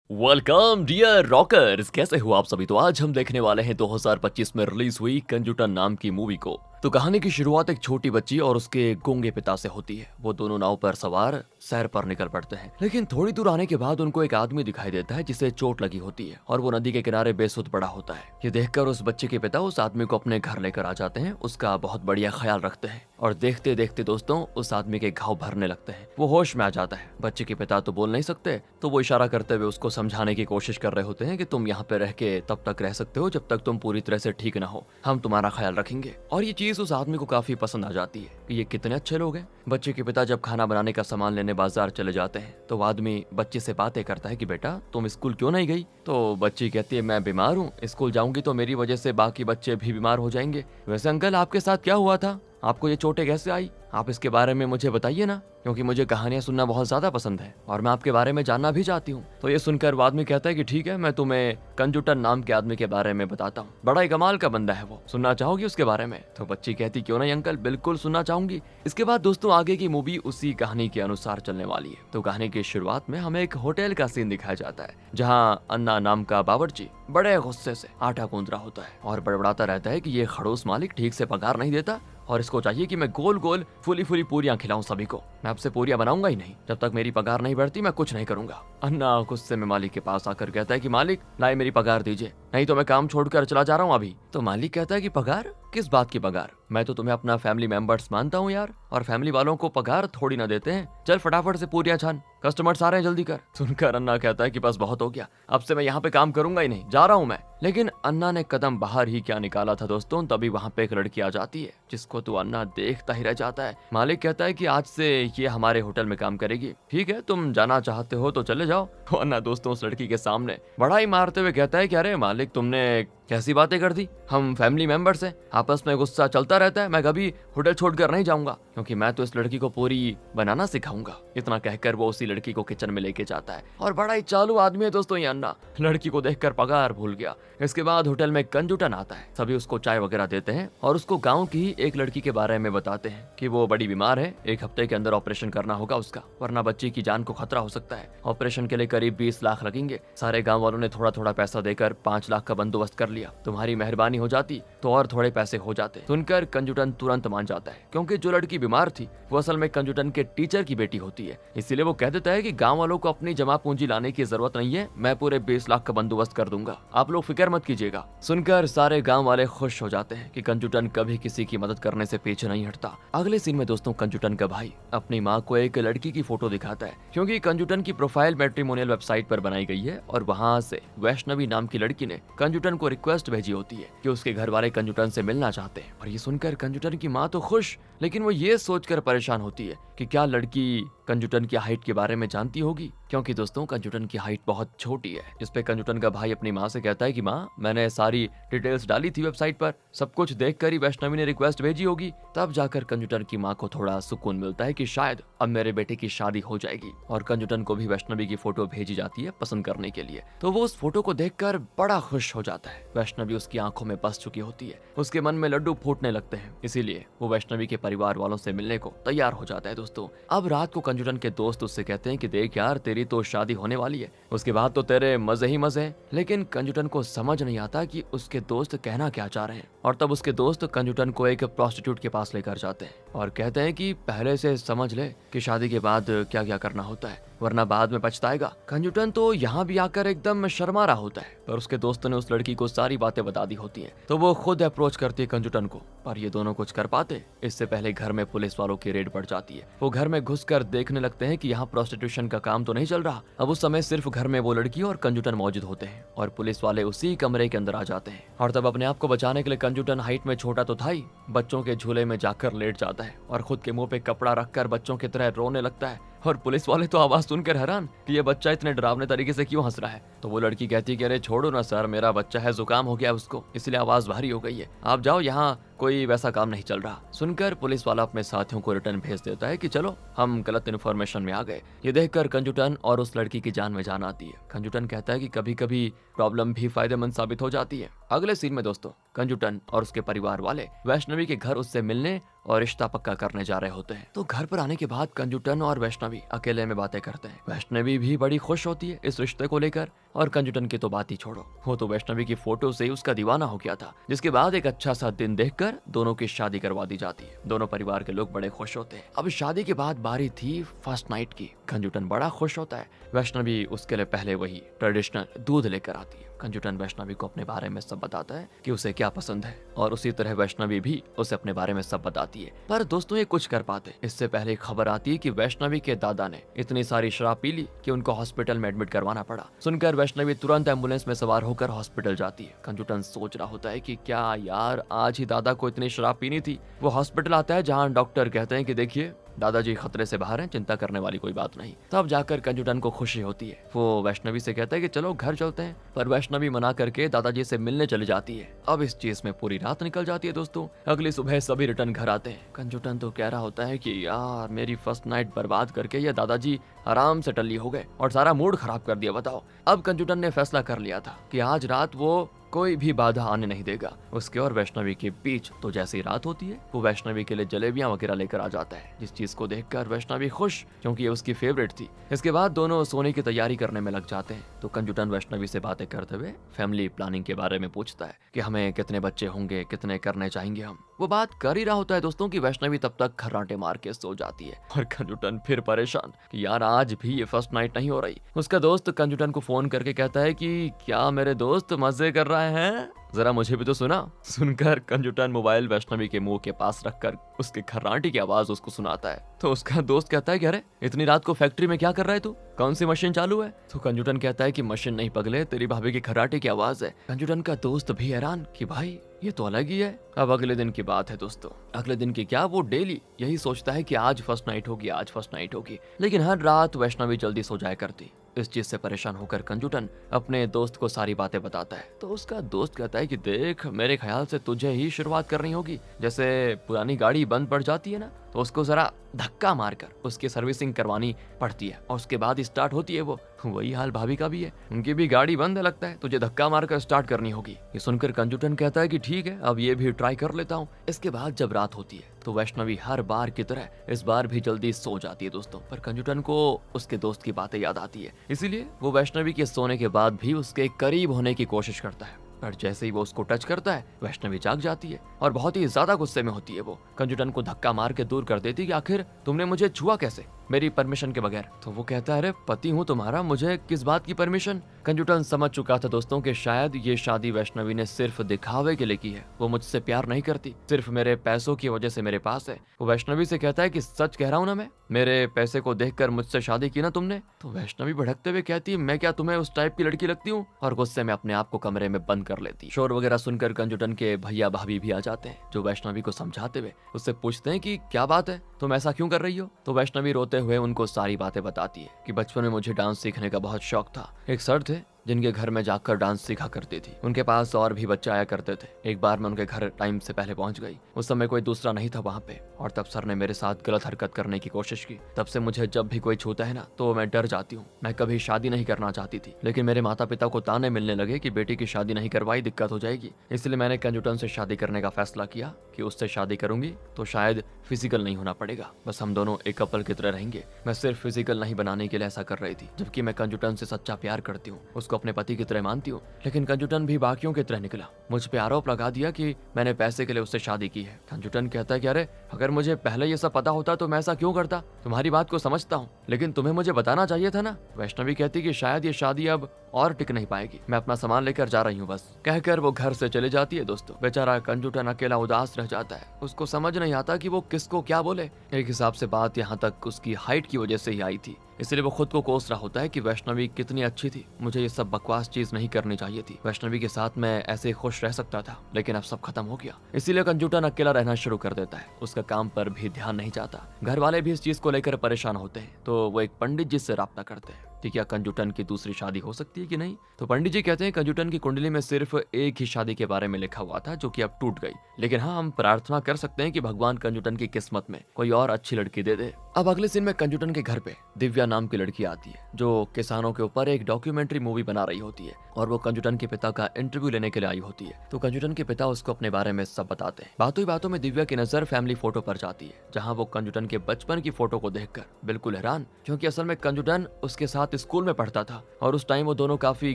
Welcome dear rockers, कैसे हो आप सभी। तो आज हम देखने वाले हैं 2025 में रिलीज हुई कंजूटन नाम की मूवी को। तो कहानी की शुरुआत एक छोटी बच्ची और उसके गूंगे पिता से होती है। वो दोनों नाव पर सवार सैर पर निकल पड़ते हैं, लेकिन थोड़ी दूर आने के बाद उनको एक आदमी दिखाई देता है जिसे चोट लगी होती है और वो नदी के किनारे बेसुध पड़ा होता है। ये देखकर उस बच्चे के पिता उस आदमी को अपने घर लेकर आ जाते हैं, उसका बहुत बढ़िया ख्याल रखते हैं और देखते देखते दोस्तों उस आदमी के घाव भरने लगते हैं। वो होश में आ जाता है। बच्चे के पिता तो बोल नहीं सकते, तो वो इशारा करते हुए उसको समझाने की कोशिश कर रहे होते हैं कि तुम यहाँ पे रह के तब तक रह सकते हो जब तक तुम पूरी तरह से ठीक ना हो, हम तुम्हारा ख्याल रखेंगे। और ये चीज उस आदमी को काफी पसंद आ जाती है कि ये कितने अच्छे लोग हैं। बच्चे के पिता जब खाना बनाने का सामान लेने बाजार चले जाते हैं तो वो आदमी बच्चे से बातें करता है कि बेटा तुम स्कूल क्यों नहीं गई। तो बच्ची कहती है मैं बीमार हूँ, स्कूल जाऊंगी तो मेरी वजह से बाकी बच्चे भी बीमार हो जाएंगे। वैसे अंकल आपके साथ क्या हुआ था, आपको ये चोटें कैसे आई, आप इसके बारे में मुझे बताइए ना, क्योंकि मुझे कहानियां सुनना बहुत ज्यादा पसंद है और मैं आपके बारे में जानना भी चाहती हूँ। तो ये सुनकर वो आदमी कहता है कि ठीक है, मैं तुम्हें कंजूटन नाम के आदमी के बारे में बताता हूँ, बड़ा ही कमाल का बंदा है वो, सुनना चाहोगी उसके बारे में। तो बच्ची कहती क्यों नहीं अंकल, बिल्कुल सुनना चाहूंगी। इसके बाद दोस्तों आगे की मूवी उसी कहानी के अनुसार चलने वाली है। तो कहानी की शुरुआत में हमें एक होटल का सीन दिखाया जाता है जहाँ अन्ना नाम का बावर्ची बड़े गुस्से से आटा गूंद रहा होता है और बड़बड़ाता रहता है कि ये खड़ूस मालिक ठीक से पगार नहीं देता और इसको चाहिए कि मैं गोल गोल फुली फुली पूरियां खिलाऊं सभी को। मैं आपसे पूरियां बनाऊंगा ही नहीं, जब तक मेरी पगार नहीं बढ़ती मैं कुछ नहीं करूंगा। अन्ना गुस्से में मालिक के पास आकर कहता है कि मालिक लाए मेरी पगार दीजिए, नहीं तो मैं काम छोड़कर चला जा रहा हूँ अभी। तो मालिक कहता है कि पगार, किस बात की पगार, मैं तो तुम्हें अपना फैमिली मेंबर्स मानता हूँ यार, और फैमिली वालों को पगार थोड़ी ना देते हैं। चल फटाफट से पूरियां छान, कस्टमर्स आ रहे हैं जल्दी कर। सुनकर अन्ना कहता है कि बस बहुत हो गया, अब से मैं यहाँ पे काम करूंगा ही नहीं, जा रहा हूँ मैं। लेकिन अन्ना ने कदम बाहर ही क्या निकाला था दोस्तों, तभी वहाँ पे एक लड़की आ जाती है जिसको तो अन्ना देखता ही रह जाता है। मालिक कहता है कि आज से ये हमारे होटल में काम करेगी, ठीक है तुम जाना चाहते हो तो चले जाओ। तो अन्ना दोस्तों उस लड़की के सामने बड़ा ही मारते हुए कहता है कि अरे मालिक तुमने कैसी बातें कर दी, हम फैमिली मेंबर्स हैं, आपस में गुस्सा चलता रहता है, मैं कभी होटल छोड़कर नहीं जाऊंगा क्योंकि मैं तो इस लड़की को पूरी बनाना सिखाऊंगा। इतना कहकर वो उसी लड़की को किचन में लेके जाता है और बड़ा ही चालू आदमी है दोस्तों ये अन्ना, लड़की को देखकर पगार भूल गया। इसके बाद होटल में कंजूटन आता है, सभी उसको चाय वगैरह देते हैं और उसको गाँव की ही एक लड़की के बारे में बताते हैं कि वो बड़ी बीमार है, एक हफ्ते के अंदर ऑपरेशन करना होगा उसका, वरना बच्ची की जान को खतरा हो सकता है। ऑपरेशन के लिए करीब 20 लाख लगेंगे। सारे गाँव वालों ने थोड़ा थोड़ा पैसा देकर 5 लाख का बंदोबस्त कर लिया, तुम्हारी मेहरबानी हो जाती तो और थोड़े पैसे हो जाते। सुनकर कंजूटन तुरंत मान जाता है क्योंकि जो लड़की बीमार थी वो असल में कंजूटन के टीचर की बेटी होती है, इसीलिए वो कह देता है कि गांव वालों को अपनी जमा पूंजी लाने की जरूरत नहीं है, मैं पूरे 20 लाख का बंदोबस्त कर दूंगा, आप लोग फिक्र मत कीजिएगा। सुनकर सारे गांव वाले खुश हो जाते हैं कि कंजूटन कभी किसी की मदद करने से पीछे नहीं हटता। अगले सीन में दोस्तों कंजूटन का भाई अपनी माँ को एक लड़की की फोटो दिखाता है क्योंकि कंजूटन की प्रोफाइल मैट्रिमोनियल वेबसाइट पर बनाई गई है और वहाँ से वैष्णवी नाम की लड़की ने कंजूटन को रिक्वेस्ट भेजी होती है कि उसके घर वाले कंजूटन से मिलना चाहते हैं। और ये सुनकर कंजूटन की माँ तो खुश, लेकिन वो ये सोचकर परेशान होती है कि क्या लड़की कंजूटन की हाइट के बारे में जानती होगी, क्योंकि दोस्तों कंजूटन की हाइट बहुत छोटी है। जिसपे कंजूटन का भाई अपनी माँ से कहता है कि माँ मैंने सारी डिटेल्स डाली थी वेबसाइट पर, सब कुछ देखकर ही वैष्णवी ने रिक्वेस्ट भेजी होगी। तब जाकर कंजूटन की माँ को थोड़ा सुकून मिलता है कि शायद अब मेरे बेटे की शादी हो जाएगी। और कंजूटन को भी वैष्णवी की फोटो भेजी जाती है पसंद करने के लिए, तो वो उस फोटो को देखकर बड़ा खुश हो जाता है। वैष्णवी उसकी आंखों में बस चुकी होती है, उसके मन में लड्डू फूटने लगते हैं, इसीलिए वो वैष्णवी के परिवार वालों से मिलने को तैयार हो जाता है। दोस्तों अब रात को कंजूटन के दोस्त उससे कहते हैं कि देख यार तेरी तो शादी होने वाली है, उसके बाद तो तेरे मजे ही मजे हैं। लेकिन कंजूटन को समझ नहीं आता कि उसके दोस्त कहना क्या चाह रहे हैं। और तब उसके दोस्त कंजूटन को एक प्रोस्टिट्यूट के पास लेकर जाते हैं और कहते हैं कि पहले से समझ ले कि शादी के बाद क्या क्या करना होता है, वरना बाद में पछताएगा। कंजूटन तो यहाँ भी आकर एकदम शर्मा रहा होता है, पर उसके दोस्त ने उस लड़की को सारी बातें बता दी होती हैं, तो वो खुद अप्रोच करती है कंजूटन को, पर ये दोनों कुछ कर पाते इससे पहले घर में पुलिस वालों की रेड पड़ जाती है। वो घर में घुसकर देखने लगते हैं कि यहाँ प्रोस्टिट्यूशन का काम तो नहीं चल रहा। अब उस समय सिर्फ घर में वो लड़की और कंजूटन मौजूद होते हैं और पुलिस वाले उसी कमरे के अंदर आ जाते हैं। और तब अपने आप को बचाने के लिए कंजूटन हाइट में छोटा तो था ही, बच्चों के झूले में जाकर लेट जाता है और खुद के मुंह पे कपड़ा रखकर बच्चों की तरह रोने लगता है। और पुलिस वाले तो आवाज सुनकर हैरान कि ये बच्चा इतने डरावने तरीके से क्यों हंस रहा है। तो वो लड़की कहती है कि अरे छोड़ो ना सर, मेरा बच्चा है, जुकाम हो गया उसको, इसलिए आवाज भारी हो गई है, आप जाओ, यहाँ कोई वैसा काम नहीं चल रहा। सुनकर पुलिस वाला अपने साथियों को रिटर्न भेज देता है कि चलो हम गलत इन्फॉर्मेशन में आ गए। ये देखकर कंजूटन और उस लड़की की जान में जान आती है। कंजूटन कहता है कि कभी कभी प्रॉब्लम भी फायदेमंद साबित हो जाती है। अगले सीन में दोस्तों कंजूटन और उसके परिवार वाले वैष्णवी के घर उससे मिलने और रिश्ता पक्का करने जा रहे होते हैं। तो घर पर आने के बाद कंजुटन और वैष्णवी अकेले में बातें करते हैं। वैष्णवी भी बड़ी खुश होती है इस रिश्ते को लेकर, और कंजुटन की तो बात ही छोड़ो, वो तो वैष्णवी की फोटो से ही उसका दीवाना हो गया था। जिसके बाद एक अच्छा सा दिन देखकर दोनों की शादी करवा दी जाती है। दोनों परिवार के लोग बड़े खुश होते हैं। अब शादी के बाद बारी थी फर्स्ट नाइट की। कंजुटन बड़ा खुश होता है। वैष्णवी उसके लिए पहले वही ट्रेडिशनल दूध लेकर आती है। कंजुटन वैष्णवी को अपने बारे में सब बताता है कि उसे क्या पसंद है, और उसी तरह वैष्णवी भी उसे अपने बारे में सब बताती है। पर दोस्तों ये कुछ कर पाते इससे पहले खबर आती है कि वैष्णवी के दादा ने इतनी सारी शराब पी ली कि उनको हॉस्पिटल में एडमिट करवाना पड़ा। सुनकर वैष्णवी तुरंत एम्बुलेंस में सवार होकर हॉस्पिटल जाती है। कंजुटन सोच रहा होता है कि क्या यार, आज ही दादा को इतनी शराब पीनी थी। वो हॉस्पिटल आता है जहाँ डॉक्टर कहते हैं कि देखिए दादाजी खतरे से बाहर हैं, चिंता करने वाली कोई बात नहीं। तब जाकर कंजुटन को खुशी होती है। वो वैष्णवी से कहता है कि चलो घर चलते हैं, पर वैष्णवी मना करके दादाजी से मिलने चली जाती है। अब इस चीज में पूरी रात निकल जाती है दोस्तों। अगली सुबह सभी रिटर्न घर आते हैं। कंजुटन तो कह रहा होता है कि यार, मेरी फर्स्ट नाइट बर्बाद करके ये दादाजी आराम से टल्ली हो गए और सारा मूड खराब कर दिया। बताओ, अब कंजुटन ने फैसला कर लिया था कि आज रात वो कोई भी बाधा आने नहीं देगा। उसके और वैष्णवी के बीच तो जैसी रात होती है, वो वैष्णवी के लिए जलेबियां वगैरह लेकर आ जाता है, जिस चीज को देखकर वैष्णवी खुश, क्योंकि ये उसकी फेवरेट थी। इसके बाद दोनों सोने की तैयारी करने में लग जाते हैं। तो कंजुटन वैष्णवी से बातें करते हुए फैमिली प्लानिंग के बारे में पूछता है कि हमें कितने बच्चे होंगे, कितने करने चाहेंगे हम। वो बात कर ही रहा होता है दोस्तों कि वैष्णवी तब तक खर्राटे मार के सो जाती है, और कंजुटन फिर परेशान कि यार आज भी ये फर्स्ट नाइट नहीं हो रही। उसका दोस्त कंजुटन को फोन करके कहता है कि क्या मेरे दोस्त मजे कर रहे हैं, जरा मुझे भी तो सुना। सुनकर कंजुटन मोबाइल वैष्णवी के मुंह के पास रखकर उसके खर्राटे की आवाज उसको सुनाता है। तो उसका दोस्त कहता है कि अरे इतनी रात को फैक्ट्री में क्या कर रहा है तू, कौन सी मशीन चालू है। तो कंजुटन कहता है कि मशीन नहीं पगले, तेरी भाभी की खर्राटे की आवाज है। कंजुटन का दोस्त भी हैरान कि भाई ये तो अलग ही है। अब अगले दिन की बात है दोस्तों। अगले दिन की क्या, वो डेली यही सोचता है कि आज फर्स्ट नाइट होगी, आज फर्स्ट नाइट होगी, लेकिन हर रात वैष्णवी जल्दी सो जाया करती। इस चीज से परेशान होकर कंजुटन अपने दोस्त को सारी बातें बताता है। तो उसका दोस्त कहता है कि देख, मेरे ख्याल से तुझे ही शुरुआत करनी होगी। जैसे पुरानी गाड़ी बंद पड़ जाती है ना, तो उसको जरा धक्का मारकर उसकी सर्विसिंग करवानी पड़ती है, और उसके बाद स्टार्ट होती है वो। वही हाल भाभी का भी है, उनकी भी गाड़ी बंद है, लगता है तुझे धक्का मारकर स्टार्ट करनी होगी। ये सुनकर कंजुटन कहता है कि ठीक है, अब ये भी ट्राई कर लेता हूँ। इसके बाद जब रात होती है तो वैष्णवी हर बार की तरह इस बार भी जल्दी सो जाती है दोस्तों। पर कंजुटन को उसके दोस्त की बातें याद आती है, इसीलिए वो वैष्णवी के सोने के बाद भी उसके करीब होने की कोशिश करता है। पर जैसे ही वो उसको टच करता है, वैष्णवी जाग जाती है और बहुत ही ज्यादा गुस्से में होती है। वो कंजुटन को धक्का मार के दूर कर देती कि आखिर तुमने मुझे छुआ कैसे, मेरी परमिशन के बगैर। तो वो कहता है अरे पति हूँ तुम्हारा, मुझे किस बात की परमिशन। कंजुटन समझ चुका था दोस्तों कि शायद ये शादी वैष्णवी ने सिर्फ दिखावे के लिए की है। वो मुझसे प्यार नहीं करती, सिर्फ मेरे पैसों की वजह से मेरे पास है। वो वैष्णवी से कहता है कि सच कह रहा हूँ ना मैं, मेरे पैसे को देखकर मुझसे शादी की ना तुमने। तो वैष्णवी भड़कते हुए कहती है मैं क्या तुम्हें उस टाइप की लड़की लगती हूँ, और गुस्से में अपने आप को कमरे में बंद कर लेती। शोर वगैरह सुनकर कंजुटन के भैया भाभी भी आ जाते हैं, जो वैष्णवी को समझाते हुए उससे पूछते हैं कि क्या बात है, तुम ऐसा क्यों कर रही हो। तो वैष्णवी रोते हुए उनको सारी बातें बताती है कि बचपन में मुझे डांस सीखने का बहुत शौक था। एक सर थे जिनके घर में जाकर डांस सीखा करती थी, उनके पास और भी बच्चे आया करते थे। एक बार मैं उनके घर टाइम से पहले पहुंच गई, उस समय कोई दूसरा नहीं था वहाँ पे, और तब सर ने मेरे साथ गलत हरकत करने की कोशिश की। तब से मुझे जब भी कोई छूता है ना, तो मैं डर जाती हूँ। मैं कभी शादी नहीं करना चाहती थी, लेकिन मेरे माता पिता को ताने मिलने लगे कि बेटी की शादी नहीं करवाई दिक्कत हो जाएगी। इसलिए मैंने कंजुटन से शादी करने का फैसला किया कि उससे शादी करूंगी तो शायद फिजिकल नहीं होना पड़ेगा, बस हम दोनों एक कपल की तरह रहेंगे। मैं सिर्फ फिजिकल नहीं बनाने के लिए ऐसा कर रही थी, जबकि मैं कंजुटन से सच्चा प्यार करती हूँ, उसको अपने पति की तरह मानती हूँ। लेकिन कंजुटन भी बाकियों की तरह निकला, मुझ पे आरोप लगा दिया कि मैंने पैसे के लिए उससे शादी की है। कंजुटन कहता है कि अरे अगर मुझे पहले ये सब पता होता तो मैं ऐसा क्यों करता। तुम्हारी बात को समझता हूँ, लेकिन तुम्हें मुझे बताना चाहिए था ना। वैष्णवी कहती कि शायद ये शादी अब और टिक नहीं पाएगी, मैं अपना सामान लेकर जा रही हूँ बस। कहकर वो घर से चले जाती है दोस्तों। बेचारा कंजुटन अकेला उदास रह जाता है, उसको समझ नहीं आता कि वो किसको क्या बोले। एक हिसाब से बात यहाँ तक उसकी हाइट की वजह से ही आई थी, इसलिए वो खुद को कोस रहा होता है कि वैष्णवी कितनी अच्छी थी, मुझे ये सब बकवास चीज नहीं करनी चाहिए थी। वैष्णवी के साथ मैं ऐसे खुश रह सकता था, लेकिन अब सब खत्म हो गया। इसीलिए कंजुटन अकेला रहना शुरू कर देता है, उसका काम पर भी ध्यान नहीं जाता। घर वाले भी इस चीज को लेकर परेशान होते हैं, तो वो एक पंडित जी से राब्ता करते हैं। कि क्या कंजुटन की दूसरी शादी हो सकती है कि नहीं। तो पंडित जी कहते हैं कंजुटन की कुंडली में सिर्फ एक ही शादी के बारे में लिखा हुआ था जो कि अब टूट गई, लेकिन हाँ हम प्रार्थना कर सकते हैं कि भगवान कंजुटन की किस्मत में कोई और अच्छी लड़की दे दे। अब अगले सीन में कंजुटन के घर पे दिव्या नाम की लड़की आती है जो किसानों के ऊपर एक डॉक्यूमेंट्री मूवी बना रही होती है और वो कंजुटन के पिता का इंटरव्यू लेने के लिए आई होती है। तो कंजुटन के पिता उसको अपने बारे में सब बताते हैं। बातों ही बातों में दिव्या की नजर फैमिली फोटो पर जाती है जहाँ वो कंजुटन के बचपन की फोटो को देखकर बिल्कुल हैरान, क्योंकि असल में कंजुटन उसके साथ स्कूल में पढ़ता था और उस टाइम वो दोनों काफी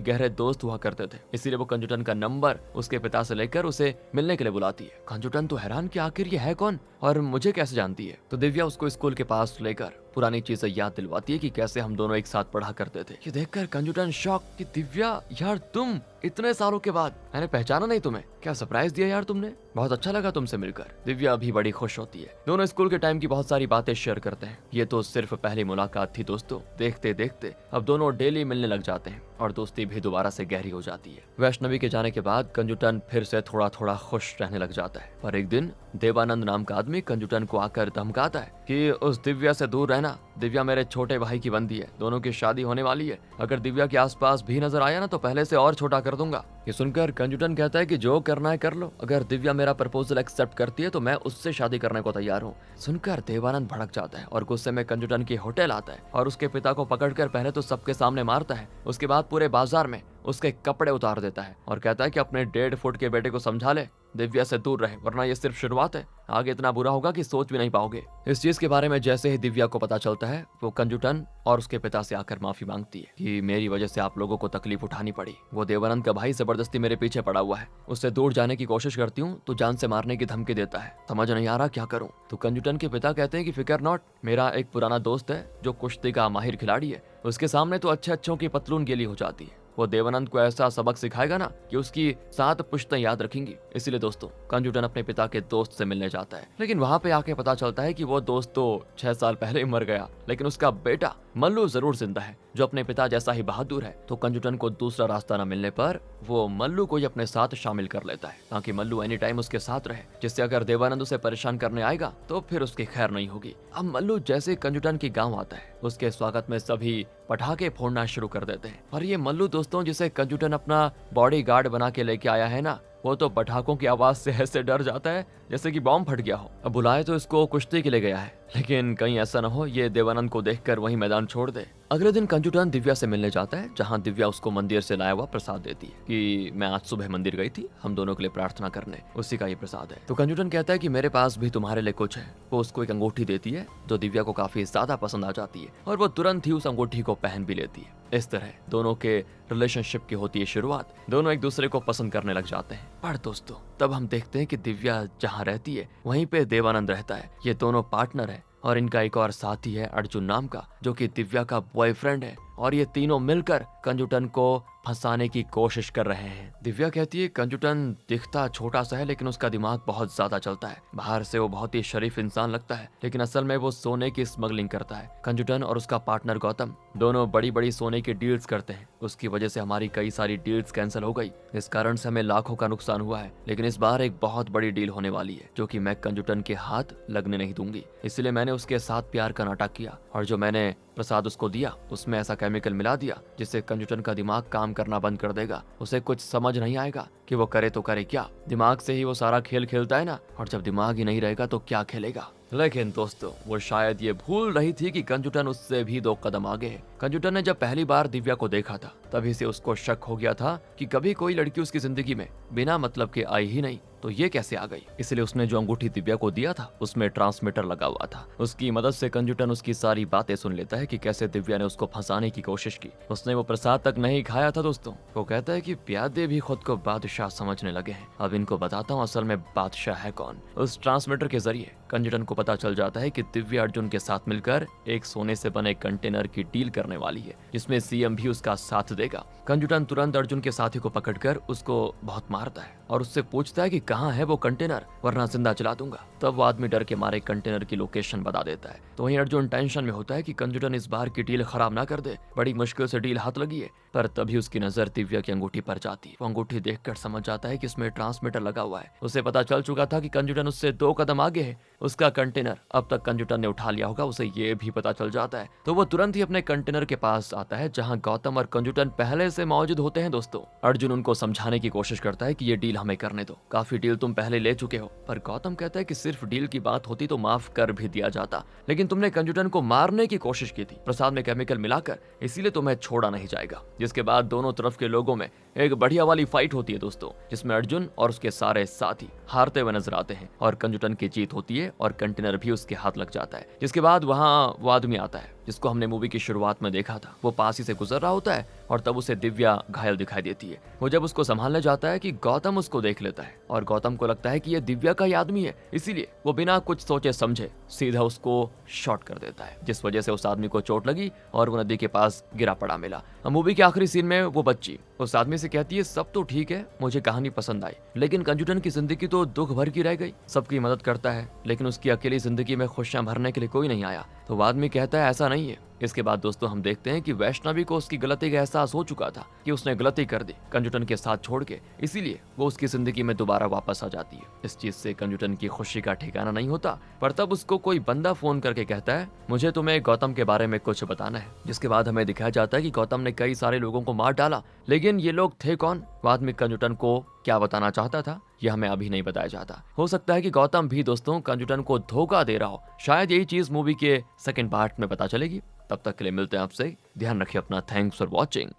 गहरे दोस्त हुआ करते थे। इसीलिए वो कंजुटन का नंबर उसके पिता से लेकर उसे मिलने के लिए बुलाती है। कंजुटन तो हैरान कि आखिर ये है कौन और मुझे कैसे जानती है। तो दिव्या उसको स्कूल के पास लेकर पुरानी चीजें याद दिलवाती है कि कैसे हम दोनों एक साथ पढ़ा करते थे। ये देखकर कंजुटन शॉक कि दिव्या यार तुम इतने सालों के बाद, मैंने पहचाना नहीं तुम्हें, क्या सरप्राइज दिया यार तुमने, बहुत अच्छा लगा तुमसे मिलकर। दिव्या भी बड़ी खुश होती है। दोनों स्कूल के टाइम की बहुत सारी बातें शेयर करते हैं। ये तो सिर्फ पहली मुलाकात थी दोस्तों, देखते देखते अब दोनों डेली मिलने लग जाते हैं और दोस्ती भी दोबारा से गहरी हो जाती है। वैष्णवी के जाने के बाद कंजुटन फिर से थोड़ा थोड़ा खुश रहने लग जाता है, पर एक दिन देवानंद नाम का आदमी कंजुटन को आकर धमकाता है कि उस दिव्या से दूर रहना, दिव्या मेरे छोटे भाई की बंदी है, दोनों की शादी होने वाली है, अगर दिव्या के आसपास भी नजर आया ना तो पहले से और छोटा कर दूंगा। ये सुनकर कंजुटन कहता है कि जो करना है कर लो, अगर दिव्या मेरा प्रपोजल एक्सेप्ट करती है तो मैं उससे शादी करने को तैयार हूँ। सुनकर देवानंद भड़क जाता है और गुस्से में कंजुटन की होटल आता है और उसके पिता को पकड़कर पहले तो सबके सामने मारता है, उसके बाद पूरे बाजार में उसके कपड़े उतार देता है और कहता है कि अपने 1.5 फुट के बेटे को समझा ले, दिव्या से दूर रहे, वरना ये सिर्फ शुरुआत है, आगे इतना बुरा होगा कि सोच भी नहीं पाओगे। इस चीज के बारे में जैसे ही दिव्या को पता चलता है वो कंजुटन और उसके पिता से आकर माफी मांगती है कि मेरी वजह से आप लोगों को तकलीफ उठानी पड़ी। वो देवानंद का भाई जबरदस्ती मेरे पीछे पड़ा हुआ है, उससे दूर जाने की कोशिश करती हूँ तो जान से मारने की धमकी देता है, समझ नहीं आ रहा क्या करूँ। तो कंजुटन के पिता कहते हैं कि फिकर नॉट, मेरा एक पुराना दोस्त है जो कुश्ती का माहिर खिलाड़ी है, उसके सामने तो अच्छे अच्छों की पतलून गीली हो जाती है, वो देवानंद को ऐसा सबक सिखाएगा ना कि उसकी 7 पुश्तें याद रखेंगी। इसीलिए दोस्तों कंजुटन अपने पिता के दोस्त से मिलने जाता है, लेकिन वहाँ पे आके पता चलता है कि वो दोस्त तो 6 साल पहले ही मर गया, लेकिन उसका बेटा मल्लू जरूर जिंदा है जो अपने पिता जैसा ही बहादुर है। तो कंजुटन को दूसरा रास्ता न मिलने पर वो मल्लू को ही अपने साथ शामिल कर लेता है ताकि मल्लू एनी टाइम उसके साथ रहे, जिससे अगर देवानंद उसे परेशान करने आएगा तो फिर उसकी खैर नहीं होगी। अब मल्लू जैसे कंजुटन की गाँव आता है उसके स्वागत में सभी पटाखे फोड़ना शुरू कर देते हैं, और ये मल्लू दोस्तों जिसे कंजुटन अपना बॉडी गार्ड बना के लेके आया है ना, वो तो पटाखों की आवाज से ऐसे डर जाता है जैसे कि बॉम्ब फट गया हो। अब बुलाए तो इसको कुश्ती के लिए गया है, लेकिन कहीं ऐसा न हो ये देवानंद को देखकर वही मैदान छोड़ दे। अगले दिन कंजुटन दिव्या से मिलने जाता है जहां दिव्या उसको मंदिर से लाया हुआ प्रसाद देती है कि मैं आज सुबह मंदिर गई थी हम दोनों के लिए प्रार्थना करने, उसी का ये प्रसाद है। तो कंजुटन कहता है कि मेरे पास भी तुम्हारे लिए कुछ है। वो उसको एक अंगूठी देती है जो दिव्या को काफी ज्यादा पसंद आ जाती है और वो तुरंत ही उस अंगूठी को पहन भी लेती है। इस तरह दोनों के रिलेशनशिप की होती है शुरुआत, दोनों एक दूसरे को पसंद करने लग जाते हैं। पर दोस्तों तब हम देखते हैं कि दिव्या जहाँ रहती है वहीं पे देवानंद रहता है। ये दोनों पार्टनर है और इनका एक और साथी है अर्जुन नाम का जो कि दिव्या का बॉयफ्रेंड है, और ये तीनों मिलकर कंजुटन को फंसाने की कोशिश कर रहे हैं। दिव्या कहती है कंजुटन दिखता छोटा सा है लेकिन उसका दिमाग बहुत ज्यादा चलता है, बाहर से वो बहुत ही शरीफ इंसान लगता है लेकिन असल में वो सोने की स्मगलिंग करता है। कंजुटन और उसका पार्टनर गौतम दोनों बड़ी बड़ी सोने की डील्स करते हैं, उसकी वजह से हमारी कई सारी डील्स कैंसिल हो गई, इस कारण से हमें लाखों का नुकसान हुआ है। लेकिन इस बार एक बहुत बड़ी डील होने वाली है जो कि मैं कंजुटन के हाथ लगने नहीं दूंगी, इसलिए मैंने उसके साथ प्यार का नाटक किया और जो मैंने प्रसाद उसको दिया उसमें ऐसा केमिकल मिला दिया जिससे कंजुटन का दिमाग काम करना बंद कर देगा, उसे कुछ समझ नहीं आएगा कि वो करे तो करे क्या। दिमाग से ही वो सारा खेल खेलता है ना, और जब दिमाग ही नहीं रहेगा तो क्या खेलेगा। लेकिन दोस्तों वो शायद ये भूल रही थी कि कंजुटन उससे भी 2 कदम आगे है। कंजुटन ने जब पहली बार दिव्या को देखा था तभी से उसको शक हो गया था कि कभी कोई लड़की उसकी जिंदगी में बिना मतलब के आई ही नहीं, तो ये कैसे आ गई। इसलिए उसने जो अंगूठी दिव्या को दिया था उसमें ट्रांसमीटर लगा हुआ था। उसकी मदद से कंजुटन उसकी सारी बातें सुन लेता है कि कैसे दिव्या ने उसको फंसाने की कोशिश की। उसने वो प्रसाद तक नहीं खाया था दोस्तों। वो कहता है कि प्यादे भी खुद को बादशाह समझने लगे हैं, अब इनको बताता हूँ असल में बादशाह है कौन। उस ट्रांसमीटर के जरिए कंजुटन को पता चल जाता है कि दिव्या अर्जुन के साथ मिलकर एक सोने से बने कंटेनर की डील करने वाली है जिसमें सीएम भी उसका साथ देगा। कंजुटन तुरंत अर्जुन के साथी को पकड़कर उसको बहुत मारता है और उससे पूछता है कि कहाँ है वो कंटेनर, वरना जिंदा जला दूंगा। तब वो आदमी डर के मारे कंटेनर की लोकेशन बता देता है। तो वहीं अर्जुन टेंशन में होता है कि कंजुटन इस बार की डील खराब ना कर दे, बड़ी मुश्किल से डील हाथ लगी है, पर तभी उसकी नजर दिव्या की अंगूठी पर जाती है। वो अंगूठी देखकर समझ जाता है कि इसमें ट्रांसमीटर लगा हुआ है। उसे पता चल चुका था कि कंजूटन उससे 2 कदम आगे है। उसका कंटेनर अब तक कंजूटन ने उठा लिया होगा, उसे ये भी पता चल जाता है। तो वो तुरंत ही अपने कंटेनर के पास आता है जहाँ गौतम और कंजूटन पहले से मौजूद होते हैं। दोस्तों, अर्जुन उनको समझाने की कोशिश करता है कि ये डील हमें करने दो, काफी डील तुम पहले ले चुके हो। पर गौतम कहता है कि सिर्फ डील की बात होती तो माफ कर भी दिया जाता, लेकिन तुमने कंजूटन को मारने की कोशिश की थी प्रसाद में केमिकल मिलाकर, इसीलिए तुम्हें छोड़ा नहीं जाएगा। जिसके बाद दोनों तरफ के लोगों में एक बढ़िया वाली फाइट होती है दोस्तों, जिसमें अर्जुन और उसके सारे साथी हारते हुए नजर आते हैं और कंजूटन की जीत होती है और कंटेनर भी उसके हाथ लग जाता है। जिसके बाद वहाँ वो आदमी आता है जिसको हमने मूवी की शुरुआत में देखा था। वो पास ही से गुजर रहा होता है और तब उसे दिव्या घायल दिखाई देती है। वो जब उसको संभालने जाता है कि गौतम उसको देख लेता है और गौतम को लगता है कि ये दिव्या का ही आदमी है, इसीलिए वो बिना कुछ सोचे समझे सीधा उसको शॉट कर देता है, जिस वजह से उस आदमी को चोट लगी और वो नदी के पास गिरा पड़ा मिला। मूवी के आखिरी सीन में वो बच्ची उस आदमी से कहती है सब तो ठीक है, मुझे कहानी पसंद आई, लेकिन कंजूटन की जिंदगी तो दुख भर की रह गई। सबकी मदद करता है लेकिन उसकी अकेली जिंदगी में खुशियां भरने के लिए कोई नहीं आया। तो वो आदमी कहता है ऐसा नहीं है। इसके बाद दोस्तों हम देखते हैं कि वैष्णवी को उसकी गलती का एहसास हो चुका था कि उसने गलती कर दी कंजूटन के साथ छोड़ के, इसीलिए वो उसकी जिंदगी में दोबारा वापस आ जाती है। इस चीज से कंजूटन की खुशी का ठिकाना नहीं होता, पर तब उसको कोई बंदा फोन करके कहता है मुझे तुम्हें गौतम के बारे में कुछ बताना है। जिसके बाद हमें दिखाया जाता है कि गौतम ने कई सारे लोगों को मार डाला, लेकिन ये लोग थे कौन? बाद में कंजूटन को क्या बताना चाहता था ये हमें अभी नहीं बताया जाता। हो सकता है कि गौतम भी दोस्तों कंजूटन को धोखा दे रहा हो, शायद यही चीज मूवी के सेकंड पार्ट में पता चलेगी। तब तक के लिए मिलते हैं आपसे, ध्यान रखिए अपना। Thanks for watching.